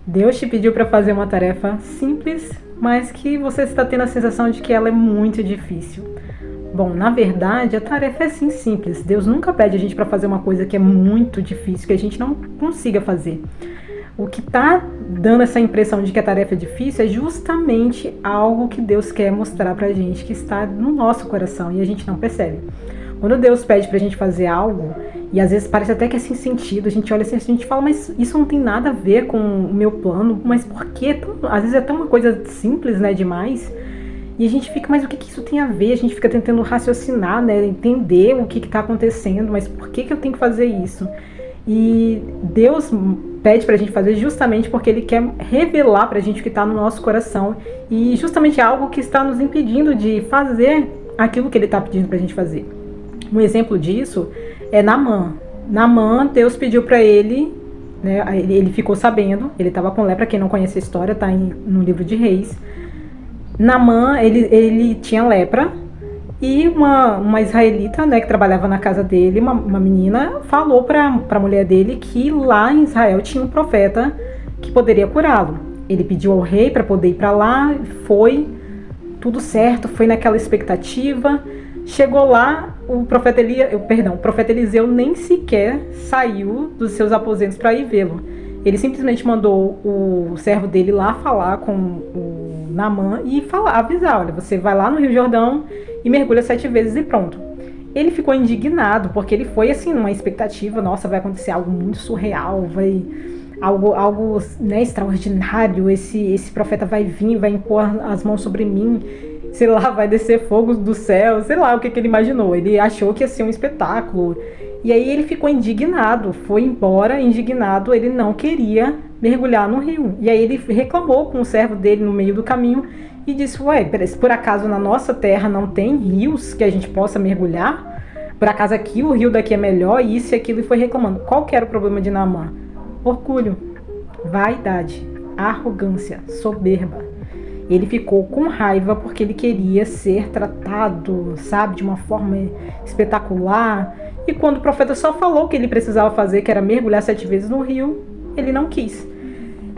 Deus te pediu para fazer uma tarefa simples, mas que você está tendo a sensação de que ela é muito difícil. Bom, na verdade, a tarefa é sim simples. Deus nunca pede a gente para fazer uma coisa que é muito difícil, que a gente não consiga fazer. O que está dando essa impressão de que a tarefa é difícil é justamente algo que Deus quer mostrar para a gente, que está no nosso coração e a gente não percebe. Quando Deus pede pra gente fazer algo, e às vezes parece até que é sem sentido, a gente olha assim, a gente fala, mas isso não tem nada a ver com o meu plano, mas por quê? Às vezes é tão uma coisa simples, né, demais, e a gente fica, mas o que isso tem a ver? A gente fica tentando raciocinar, né, entender o que está acontecendo, mas por que eu tenho que fazer isso? E Deus pede pra gente fazer justamente porque Ele quer revelar pra gente o que está no nosso coração, e justamente é algo que está nos impedindo de fazer aquilo que Ele está pedindo pra gente fazer. Um exemplo disso é Naamã. Naamã, Deus pediu para ele, né, ele ficou sabendo, ele estava com lepra, quem não conhece a história, está no livro de Reis. Naamã, ele tinha lepra, e uma israelita, né, que trabalhava na casa dele, uma menina, falou para a mulher dele que lá em Israel tinha um profeta que poderia curá-lo. Ele pediu ao rei para poder ir para lá, foi tudo certo, foi naquela expectativa. Chegou lá, o profeta Eliseu nem sequer saiu dos seus aposentos para ir vê-lo. Ele simplesmente mandou o servo dele lá falar com o Naamã e avisar, olha, você vai lá no Rio Jordão e mergulha 7 vezes e pronto. Ele ficou indignado, porque ele foi assim, numa expectativa, nossa, vai acontecer algo muito surreal, algo né, extraordinário, esse profeta vai vir, vai impor as mãos sobre mim, sei lá, vai descer fogo do céu, sei lá o que ele imaginou. Ele achou que ia ser um espetáculo. E aí ele ficou indignado, foi embora indignado, ele não queria mergulhar no rio. E aí ele reclamou com o servo dele no meio do caminho e disse, ué, por acaso na nossa terra não tem rios que a gente possa mergulhar? Por acaso aqui o rio daqui é melhor? E isso e aquilo, e foi reclamando. Qual que era o problema de Naamã? Orgulho, vaidade, arrogância, soberba. Ele ficou com raiva porque ele queria ser tratado, sabe, de uma forma espetacular. E quando o profeta só falou que ele precisava fazer, que era mergulhar 7 vezes no rio, ele não quis.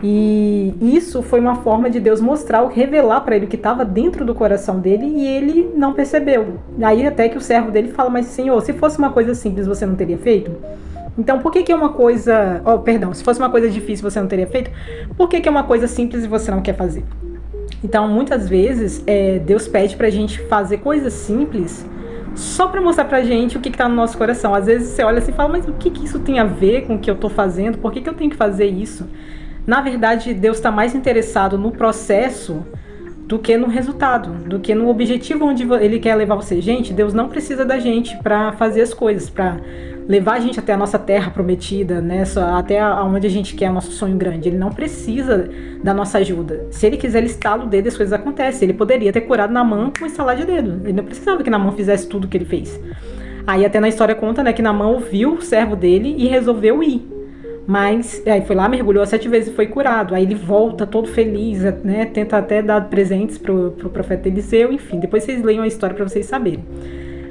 E isso foi uma forma de Deus mostrar, revelar para ele o que estava dentro do coração dele, e ele não percebeu. Aí até que o servo dele fala, mas Senhor, se fosse uma coisa simples, você não teria feito? Então, por que é uma coisa... se fosse uma coisa difícil, você não teria feito? Por que é uma coisa simples e você não quer fazer? Então, muitas vezes, Deus pede pra gente fazer coisas simples só pra mostrar pra gente o que tá no nosso coração. Às vezes você olha assim e fala, mas o que isso tem a ver com o que eu tô fazendo? Por que eu tenho que fazer isso? Na verdade, Deus está mais interessado no processo do que no resultado, do que no objetivo onde Ele quer levar você. Gente, Deus não precisa da gente pra fazer as coisas, pra levar a gente até a nossa terra prometida, né? Até onde a gente quer o nosso sonho grande. Ele não precisa da nossa ajuda. Se ele quiser, ele estala o dedo e as coisas acontecem. Ele poderia ter curado Naamã com estalar de dedo. Ele não precisava que Naamã fizesse tudo o que ele fez. Aí até na história conta, né, que Naamã ouviu o servo dele e resolveu ir. Mas aí foi lá, mergulhou 7 vezes e foi curado. Aí ele volta todo feliz, né? Tenta até dar presentes pro profeta Eliseu. Enfim, depois vocês leiam a história para vocês saberem.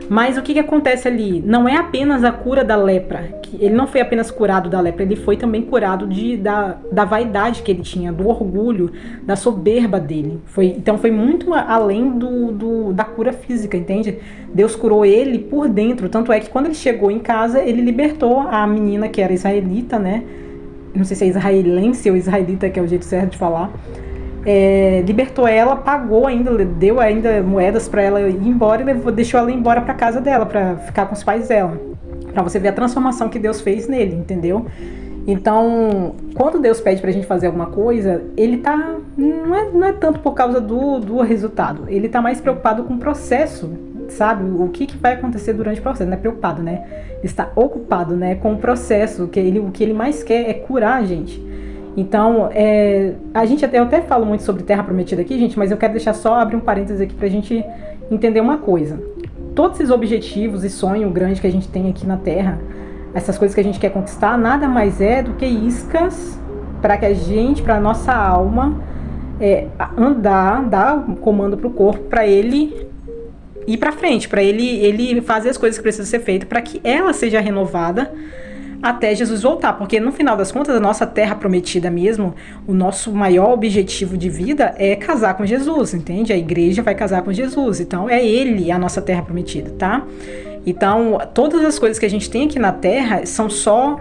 Mas o que acontece ali? Não é apenas a cura da lepra. Ele não foi apenas curado da lepra, ele foi também curado da vaidade que ele tinha, do orgulho, da soberba dele. Então foi muito além da cura física, entende? Deus curou ele por dentro. Tanto é que quando ele chegou em casa, ele libertou a menina que era israelita, né? Não sei se é israelense ou israelita, que é o jeito certo de falar. Libertou ela, pagou ainda, deu ainda moedas para ela ir embora e deixou ela ir embora para casa dela, para ficar com os pais dela, para você ver a transformação que Deus fez nele, entendeu? Então, quando Deus pede pra gente fazer alguma coisa, ele não é tanto por causa do resultado, ele tá mais preocupado com o processo, sabe? O que vai acontecer durante o processo, não é preocupado, né? Ele está ocupado, né, com o processo, o que ele mais quer é curar a gente. Então, a gente eu até falo muito sobre Terra Prometida aqui, gente, mas eu quero abrir um parênteses aqui pra gente entender uma coisa. Todos esses objetivos e sonho grande que a gente tem aqui na Terra, essas coisas que a gente quer conquistar, nada mais é do que iscas para que pra nossa alma, dar um comando pro corpo, para ele ir pra frente, para ele fazer as coisas que precisam ser feitas, para que ela seja renovada, até Jesus voltar, porque no final das contas, a nossa terra prometida mesmo, o nosso maior objetivo de vida é casar com Jesus, entende? A igreja vai casar com Jesus, então é Ele a nossa terra prometida, tá? Então, todas as coisas que a gente tem aqui na terra são só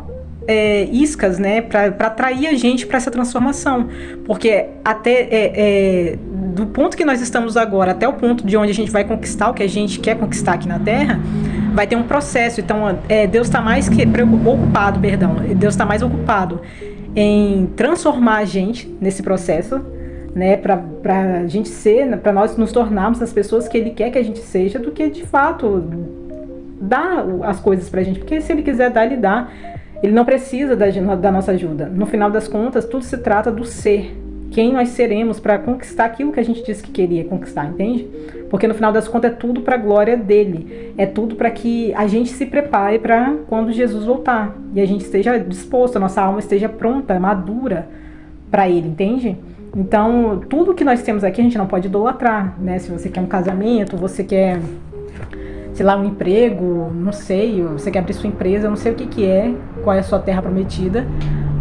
iscas, né, para atrair a gente para essa transformação, porque até do ponto que nós estamos agora até o ponto de onde a gente vai conquistar o que a gente quer conquistar aqui na terra, vai ter um processo. Então Deus está mais ocupado, Deus está mais ocupado em transformar a gente nesse processo, né, para a gente ser, para nós nos tornarmos as pessoas que Ele quer que a gente seja, do que de fato dar as coisas pra gente, porque se Ele quiser dar, Ele dá. Ele não precisa da nossa ajuda. No final das contas, tudo se trata do ser. Quem nós seremos para conquistar aquilo que a gente disse que queria conquistar, entende? Porque no final das contas é tudo para a glória dele. É tudo para que a gente se prepare para quando Jesus voltar. E a gente esteja disposto, a nossa alma esteja pronta, madura para ele, entende? Então, tudo que nós temos aqui a gente não pode idolatrar, né? Se você quer um casamento, você quer, sei lá, um emprego, não sei, você quer abrir sua empresa, eu não sei o que é, qual é a sua terra prometida,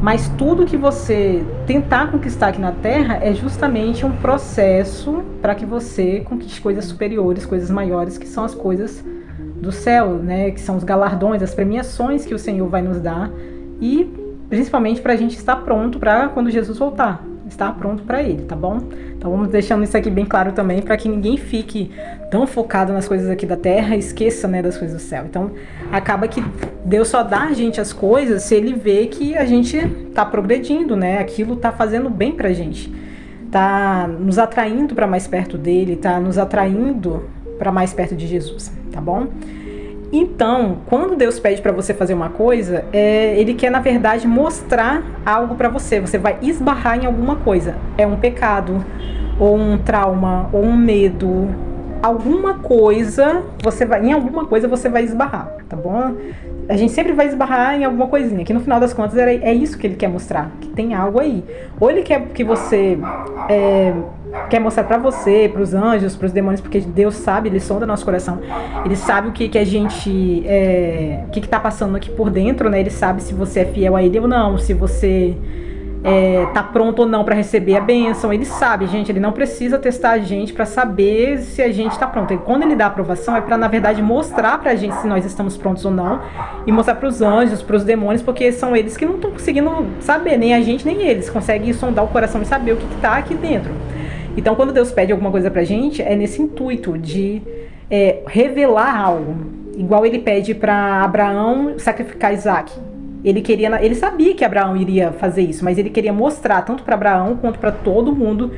mas tudo que você tentar conquistar aqui na terra é justamente um processo para que você conquiste coisas superiores, coisas maiores, que são as coisas do céu, né? Que são os galardões, as premiações que o Senhor vai nos dar, e principalmente para a gente estar pronto para quando Jesus voltar. Estar pronto para Ele, tá bom? Então vamos deixando isso aqui bem claro também, para que ninguém fique tão focado nas coisas aqui da terra e esqueça, né, das coisas do céu. Então acaba que Deus só dá a gente as coisas se Ele vê que a gente tá progredindo, né? Aquilo tá fazendo bem pra gente, tá nos atraindo para mais perto dele, tá nos atraindo para mais perto de Jesus, tá bom? Então, quando Deus pede para você fazer uma coisa, Ele quer, na verdade, mostrar algo para você. Você vai esbarrar em alguma coisa. É um pecado, ou um trauma, ou um medo. Alguma coisa, em alguma coisa você vai esbarrar, tá bom? A gente sempre vai esbarrar em alguma coisinha, que no final das contas é isso que Ele quer mostrar, que tem algo aí. Ou Ele quer que você... quer mostrar pra você, pros anjos, pros demônios, porque Deus sabe, Ele sonda nosso coração, Ele sabe o que a gente, o que tá passando aqui por dentro, né? Ele sabe se você é fiel a Ele ou não, se você tá pronto ou não pra receber a bênção. Ele sabe, gente, Ele não precisa testar a gente pra saber se a gente tá pronto. E quando Ele dá aprovação é pra, na verdade, mostrar pra gente se nós estamos prontos ou não, e mostrar pros anjos, pros demônios, porque são eles que não estão conseguindo saber, nem a gente nem eles conseguem sondar o coração e saber o que tá aqui dentro. Então, quando Deus pede alguma coisa pra gente, é nesse intuito de revelar algo. Igual Ele pede para Abraão sacrificar Isaac. Ele sabia que Abraão iria fazer isso, mas Ele queria mostrar, tanto para Abraão quanto para todo mundo,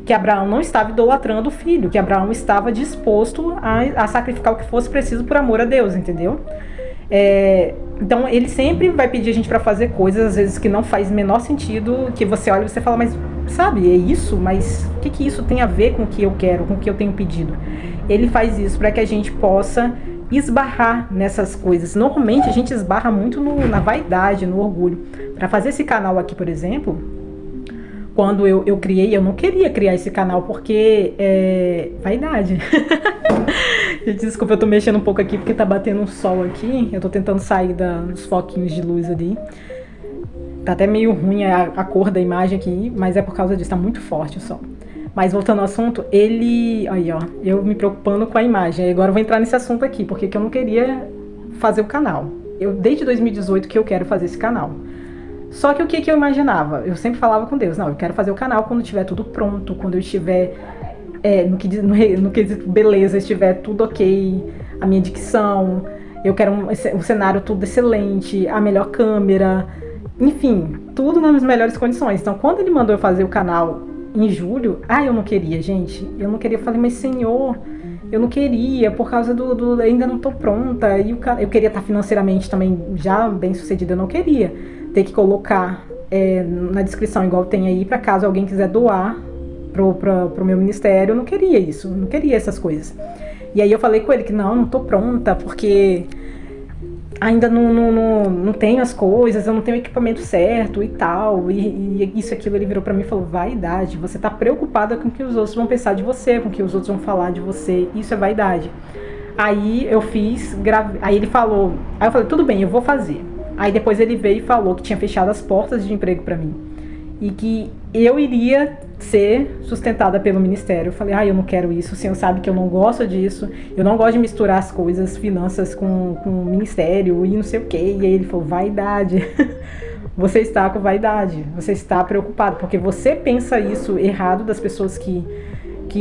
que Abraão não estava idolatrando o filho, que Abraão estava disposto a sacrificar o que fosse preciso por amor a Deus, entendeu? Então Ele sempre vai pedir a gente para fazer coisas, às vezes, que não faz o menor sentido, que você olha e você fala, mas sabe, é isso? Mas o que isso tem a ver com o que eu quero, com o que eu tenho pedido? Ele faz isso para que a gente possa esbarrar nessas coisas. Normalmente a gente esbarra muito na vaidade, no orgulho. Para fazer esse canal aqui, por exemplo, quando eu criei, eu não queria criar esse canal porque vaidade. Gente, desculpa, eu tô mexendo um pouco aqui porque tá batendo um sol aqui. Eu tô tentando sair dos foquinhos de luz ali. Tá até meio ruim a cor da imagem aqui, mas é por causa disso, tá muito forte o sol. Mas voltando ao assunto, aí ó, eu me preocupando com a imagem. Agora eu vou entrar nesse assunto aqui, porque eu não queria fazer o canal. Desde 2018 que eu quero fazer esse canal. Só que o que eu imaginava? Eu sempre falava com Deus, não, eu quero fazer o canal quando tiver tudo pronto, quando eu estiver, no quesito beleza, estiver tudo ok, a minha dicção, eu quero um cenário tudo excelente, a melhor câmera, enfim, tudo nas melhores condições. Então, quando Ele mandou eu fazer o canal em julho, eu não queria, gente. Eu não queria. Eu falei, mas Senhor, eu não queria, por causa ainda não tô pronta. E eu queria estar financeiramente também já bem sucedida. Eu não queria ter que colocar na descrição, igual tem aí, para caso alguém quiser doar pro meu ministério. Eu não queria isso, eu não queria essas coisas. E aí eu falei com ele que não tô pronta, porque ainda não tenho as coisas, eu não tenho o equipamento certo e tal, e isso, aquilo. Ele virou pra mim e falou, vaidade, você tá preocupada com o que os outros vão pensar de você, com o que os outros vão falar de você, isso é vaidade. Aí eu aí ele falou, aí eu falei, tudo bem, eu vou fazer. Aí depois ele veio e falou que tinha fechado as portas de emprego para mim e que eu iria ser sustentada pelo ministério. Eu falei, eu não quero isso, o Senhor sabe que eu não gosto disso, eu não gosto de misturar as coisas, finanças com ministério e não sei o que. E aí ele falou, vaidade, você está com vaidade, você está preocupado, porque você pensa isso errado das pessoas que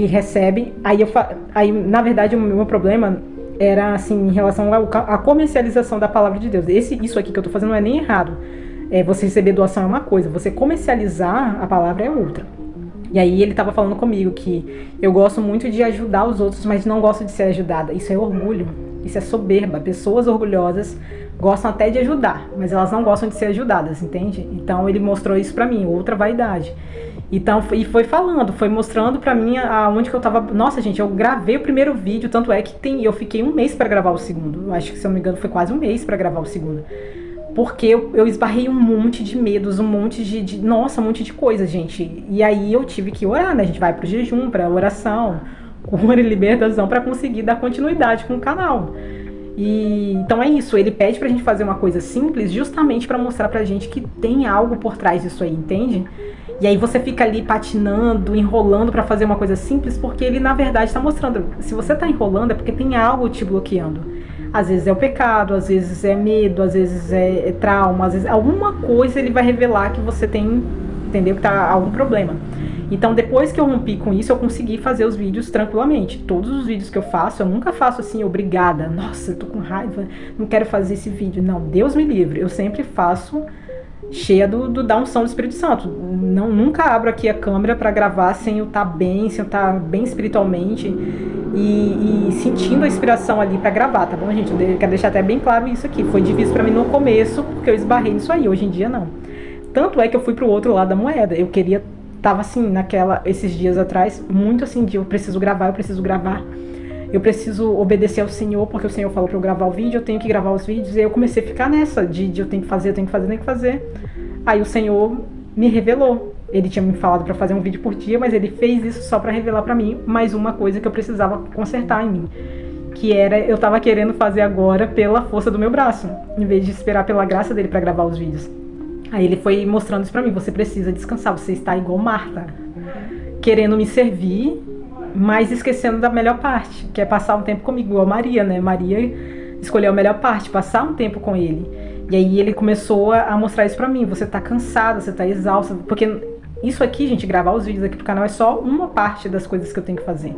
recebem. Aí, na verdade, o meu problema era assim, em relação à comercialização da palavra de Deus. Isso aqui que eu tô fazendo não é nem errado. Você receber doação é uma coisa, você comercializar a palavra é outra. E aí ele tava falando comigo que eu gosto muito de ajudar os outros, mas não gosto de ser ajudada. Isso é orgulho, isso é soberba. Pessoas orgulhosas gostam até de ajudar, mas elas não gostam de ser ajudadas, entende? Então ele mostrou isso pra mim, outra vaidade. Então, e foi mostrando pra mim aonde que eu tava. Nossa, gente, eu gravei o primeiro vídeo, tanto é que eu fiquei um mês pra gravar o segundo. Eu acho que, se eu não me engano, foi quase um mês pra gravar o segundo. Porque eu esbarrei um monte de medos, um monte um monte de coisa, gente. E aí eu tive que orar, né? A gente vai pro jejum, pra oração, cura e libertação, pra conseguir dar continuidade com o canal. Então é isso, ele pede pra gente fazer uma coisa simples justamente pra mostrar pra gente que tem algo por trás disso aí, entende? E aí você fica ali patinando, enrolando pra fazer uma coisa simples, porque ele na verdade tá mostrando, se você tá enrolando é porque tem algo te bloqueando. Às vezes é o pecado, às vezes é medo, às vezes é trauma, às vezes alguma coisa ele vai revelar que você tem, entendeu? Que tá algum problema. Então depois que eu rompi com isso, eu consegui fazer os vídeos tranquilamente. Todos os vídeos que eu faço, eu nunca faço assim, obrigada, nossa, eu tô com raiva, não quero fazer esse vídeo. Não, Deus me livre, eu sempre faço cheia da unção do Espírito Santo. Nunca abro aqui a câmera pra gravar sem eu estar bem, sem eu estar bem espiritualmente e sentindo a inspiração ali pra gravar, tá bom, gente? Eu quero deixar até bem claro isso aqui. Foi difícil pra mim no começo, porque eu esbarrei nisso aí, hoje em dia não. Tanto é que eu fui pro outro lado da moeda. Tava assim, esses dias atrás, muito assim, eu preciso gravar, eu preciso obedecer ao Senhor, porque o Senhor falou pra eu gravar o vídeo, eu tenho que gravar os vídeos, e aí eu comecei a ficar nessa, de eu tenho que fazer. Aí o Senhor me revelou, ele tinha me falado pra fazer um vídeo por dia, mas ele fez isso só pra revelar pra mim mais uma coisa que eu precisava consertar em mim, que era, eu tava querendo fazer agora pela força do meu braço, em vez de esperar pela graça dele pra gravar os vídeos. Aí ele foi mostrando isso pra mim, você precisa descansar, você está igual Marta, querendo me servir, mas esquecendo da melhor parte, que é passar um tempo comigo, igual Maria, né? Maria escolheu a melhor parte, passar um tempo com ele. E aí ele começou a mostrar isso pra mim, você tá cansada, você tá exausta, porque isso aqui, gente, gravar os vídeos aqui pro canal é só uma parte das coisas que eu tenho que fazer,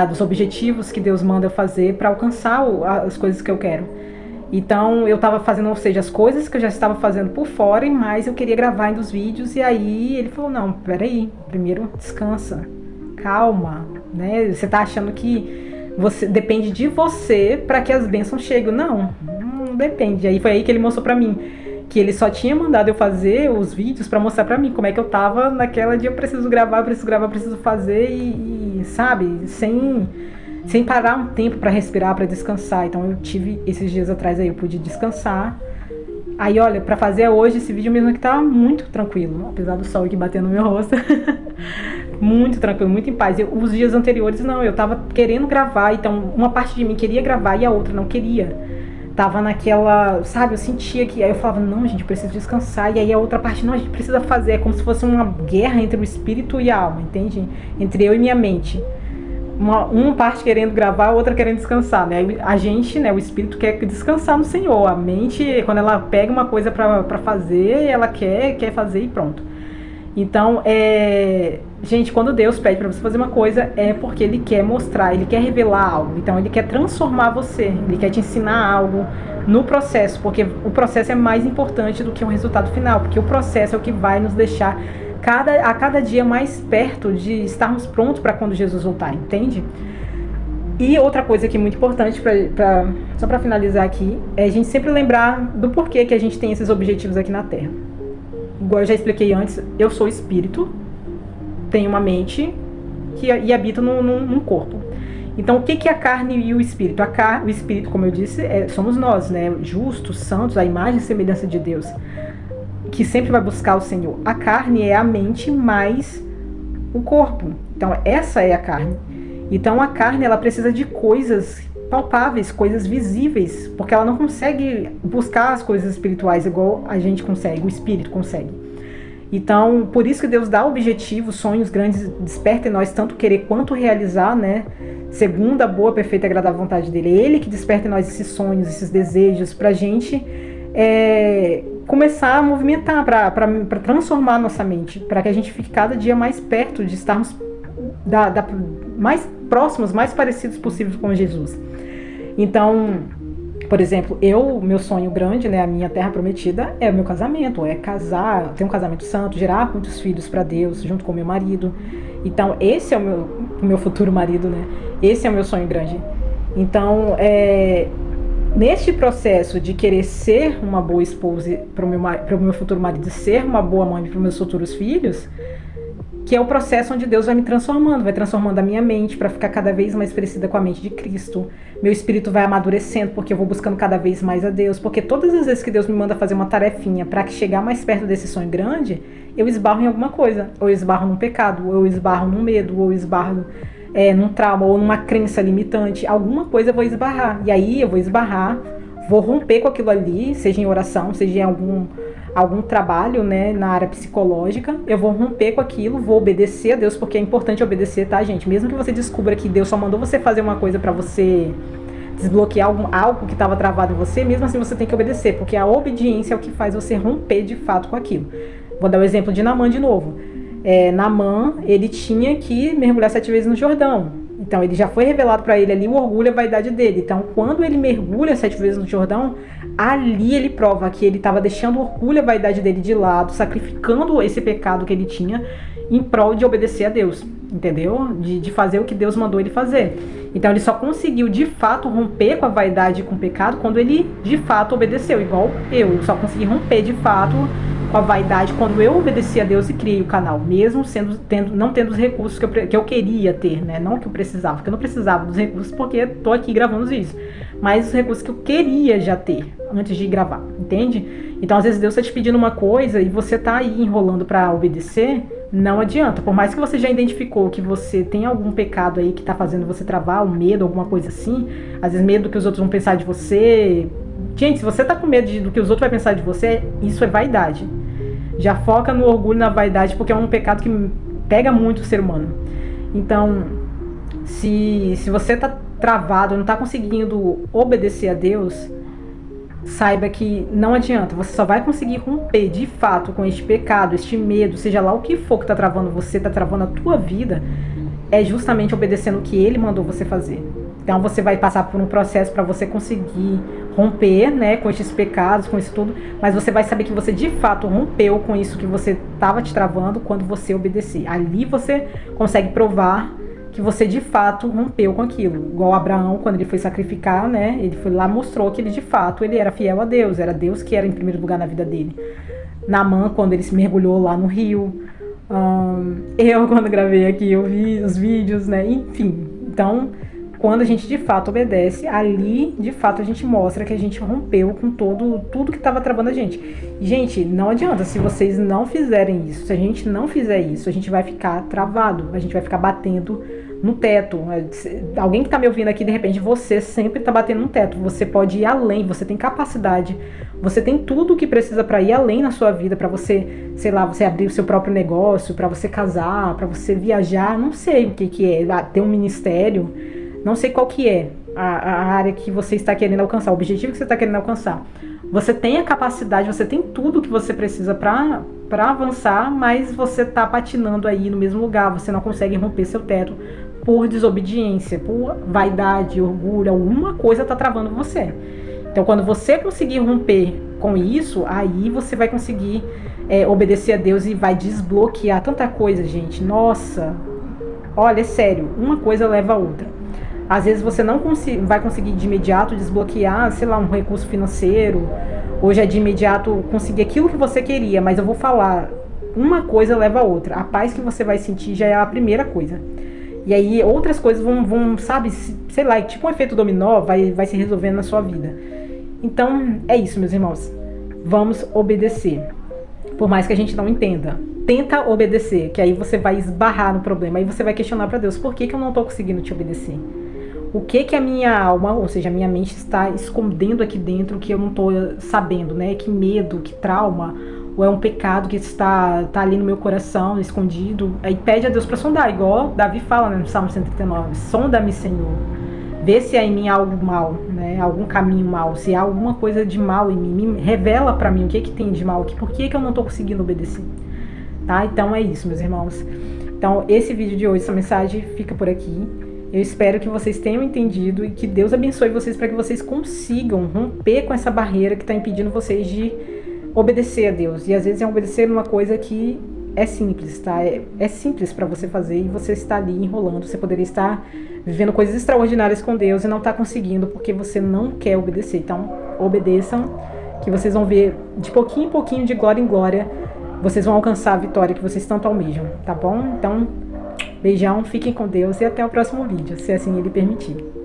dos objetivos que Deus manda eu fazer pra alcançar as coisas que eu quero. Então eu tava fazendo, ou seja, as coisas que eu já estava fazendo por fora, mas eu queria gravar ainda os vídeos, e aí ele falou, não, peraí, primeiro descansa, calma, né? Você tá achando que depende de você para que as bênçãos cheguem. Não depende. Aí foi aí que ele mostrou pra mim que ele só tinha mandado eu fazer os vídeos pra mostrar pra mim como é que eu tava naquela dia, eu preciso gravar, preciso fazer e sabe, sem parar um tempo pra respirar, pra descansar. Então eu tive esses dias atrás aí, eu pude descansar. Aí olha, pra fazer hoje esse vídeo mesmo que tá muito tranquilo, apesar do sol aqui batendo no meu rosto. Muito tranquilo, muito em paz. Os dias anteriores não, eu tava querendo gravar, então uma parte de mim queria gravar e a outra não queria. Tava naquela, sabe, eu sentia que, aí eu falava, não, gente, eu preciso descansar, e aí a outra parte, não, a gente precisa fazer, é como se fosse uma guerra entre o espírito e a alma, entende? Entre eu e minha mente. Uma parte querendo gravar, a outra querendo descansar, né? A gente, né, o espírito quer descansar no Senhor, a mente, quando ela pega uma coisa pra fazer, ela quer fazer e pronto. Então, gente, quando Deus pede pra você fazer uma coisa, é porque Ele quer mostrar, Ele quer revelar algo. Então, Ele quer transformar você, Ele quer te ensinar algo no processo, porque o processo é mais importante do que o resultado final, porque o processo é o que vai nos deixar a cada dia mais perto de estarmos prontos para quando Jesus voltar, entende? E outra coisa que é muito importante, só para finalizar aqui, é a gente sempre lembrar do porquê que a gente tem esses objetivos aqui na Terra. Igual eu já expliquei antes, eu sou espírito, tenho uma mente e habito num corpo. Então, o que é a carne e o espírito? O espírito, como eu disse, somos nós, né? Justos, santos, a imagem e semelhança de Deus, que sempre vai buscar o Senhor. A carne é a mente mais o corpo. Então, essa é a carne. Então, a carne, ela precisa de coisas palpáveis, coisas visíveis, porque ela não consegue buscar as coisas espirituais igual a gente consegue, o espírito consegue. Então, por isso que Deus dá objetivos, sonhos grandes, desperta em nós tanto querer quanto realizar, né? Segundo a boa, perfeita e agradável vontade dele. É Ele que desperta em nós esses sonhos, esses desejos, pra gente começar a movimentar, para transformar a nossa mente, para que a gente fique cada dia mais perto de estarmos mais próximos, mais parecidos possíveis com Jesus. Então, por exemplo, meu sonho grande, né, a minha terra prometida é o meu casamento, é casar, ter um casamento santo, gerar muitos filhos para Deus, junto com o meu marido. Então, esse é o meu futuro marido, né? Esse é o meu sonho grande. Então, neste processo de querer ser uma boa esposa para o meu futuro marido, ser uma boa mãe para os meus futuros filhos, que é o processo onde Deus vai me transformando, vai transformando a minha mente para ficar cada vez mais parecida com a mente de Cristo. Meu espírito vai amadurecendo porque eu vou buscando cada vez mais a Deus, porque todas as vezes que Deus me manda fazer uma tarefinha para chegar mais perto desse sonho grande, eu esbarro em alguma coisa, ou eu esbarro num pecado, ou eu esbarro num medo, ou eu esbarro num trauma, ou numa crença limitante, alguma coisa eu vou esbarrar, e aí eu vou esbarrar, vou romper com aquilo ali, seja em oração, seja em algum trabalho, né, na área psicológica, eu vou romper com aquilo, vou obedecer a Deus, porque é importante obedecer, tá, gente? Mesmo que você descubra que Deus só mandou você fazer uma coisa pra você desbloquear algo que estava travado em você, mesmo assim você tem que obedecer, porque a obediência é o que faz você romper de fato com aquilo. Vou dar o exemplo de Naamã de novo. Naamã, ele tinha que mergulhar 7 vezes no Jordão. Então, ele já foi revelado para ele ali o orgulho e a vaidade dele. Então, quando ele mergulha 7 vezes no Jordão, ali ele prova que ele estava deixando o orgulho e a vaidade dele de lado, sacrificando esse pecado que ele tinha em prol de obedecer a Deus, entendeu? De fazer o que Deus mandou ele fazer. Então, ele só conseguiu, de fato, romper com a vaidade e com o pecado quando ele, de fato, obedeceu. Igual eu só consegui romper, de fato, com a vaidade quando eu obedeci a Deus e criei o canal, mesmo não tendo os recursos que eu queria ter, né? Não que eu precisava, porque eu não precisava dos recursos porque tô aqui gravando os vídeos, mas os recursos que eu queria já ter antes de gravar, entende? Então, às vezes Deus tá te pedindo uma coisa e você tá aí enrolando para obedecer, não adianta. Por mais que você já identificou que você tem algum pecado aí que tá fazendo você travar, um medo, alguma coisa assim, às vezes medo do que os outros vão pensar de você. Gente, se você tá com medo do que os outros vão pensar de você, isso é vaidade. Já foca no orgulho, na vaidade, porque é um pecado que pega muito o ser humano. Então, se você tá travado, não tá conseguindo obedecer a Deus, saiba que não adianta. Você só vai conseguir romper de fato com este pecado, este medo, seja lá o que for que tá travando você, tá travando a tua vida, é justamente obedecendo o que Ele mandou você fazer. Então você vai passar por um processo para você conseguir romper, né, com esses pecados, com isso tudo, mas você vai saber que você de fato rompeu com isso que você estava te travando quando você obedecer. Ali você consegue provar que você de fato rompeu com aquilo. Igual Abraão, quando ele foi sacrificar, né, ele foi lá, mostrou que ele de fato ele era fiel a Deus, era Deus que era em primeiro lugar na vida dele. Naamã, quando ele se mergulhou lá no rio, eu quando gravei aqui, eu vi os vídeos, né, enfim, então quando a gente de fato obedece, ali de fato a gente mostra que a gente rompeu com tudo que estava travando a gente. E, gente, não adianta, se vocês não fizerem isso, se a gente não fizer isso, a gente vai ficar travado, a gente vai ficar batendo no teto. Alguém que está me ouvindo aqui, de repente, você sempre está batendo no teto, você pode ir além, você tem capacidade, você tem tudo o que precisa para ir além na sua vida, para você, sei lá, você abrir o seu próprio negócio, para você casar, para você viajar, não sei o que é, ter um ministério. Não sei qual que é a área que você está querendo alcançar, o objetivo que você está querendo alcançar. Você tem a capacidade, você tem tudo que você precisa para avançar, mas você está patinando aí no mesmo lugar, você não consegue romper seu teto por desobediência, por vaidade, orgulho, alguma coisa está travando você. Então, quando você conseguir romper com isso, aí você vai conseguir obedecer a Deus e vai desbloquear tanta coisa, gente. Nossa, olha, é sério, uma coisa leva a outra. Às vezes você não vai conseguir de imediato desbloquear, sei lá, um recurso financeiro, ou já de imediato conseguir aquilo que você queria, mas eu vou falar, uma coisa leva a outra. A paz que você vai sentir já é a primeira coisa. E aí outras coisas vão sabe, sei lá, tipo um efeito dominó, vai se resolvendo na sua vida. Então, é isso, meus irmãos. Vamos obedecer. Por mais que a gente não entenda. Tenta obedecer, que aí você vai esbarrar no problema. Aí você vai questionar para Deus, por que eu não tô conseguindo te obedecer? o que a minha alma, ou seja, a minha mente está escondendo aqui dentro que eu não estou sabendo, né? Que medo, que trauma, ou é um pecado que tá ali no meu coração, escondido. Aí pede a Deus para sondar, igual Davi fala, né, no Salmo 139, sonda-me, Senhor, vê se há em mim algo mal, né, algum caminho mal, se há alguma coisa de mal em mim, me revela para mim o que tem de mal aqui, por que eu não estou conseguindo obedecer, tá? Então é isso, meus irmãos. Então esse vídeo de hoje, essa mensagem fica por aqui. Eu espero que vocês tenham entendido e que Deus abençoe vocês para que vocês consigam romper com essa barreira que está impedindo vocês de obedecer a Deus. E às vezes é obedecer uma coisa que é simples, tá? É simples para você fazer e você está ali enrolando. Você poderia estar vivendo coisas extraordinárias com Deus e não está conseguindo porque você não quer obedecer. Então, obedeçam, que vocês vão ver de pouquinho em pouquinho, de glória em glória, vocês vão alcançar a vitória que vocês tanto almejam, tá bom? Então, beijão, fiquem com Deus e até o próximo vídeo, se assim Ele permitir.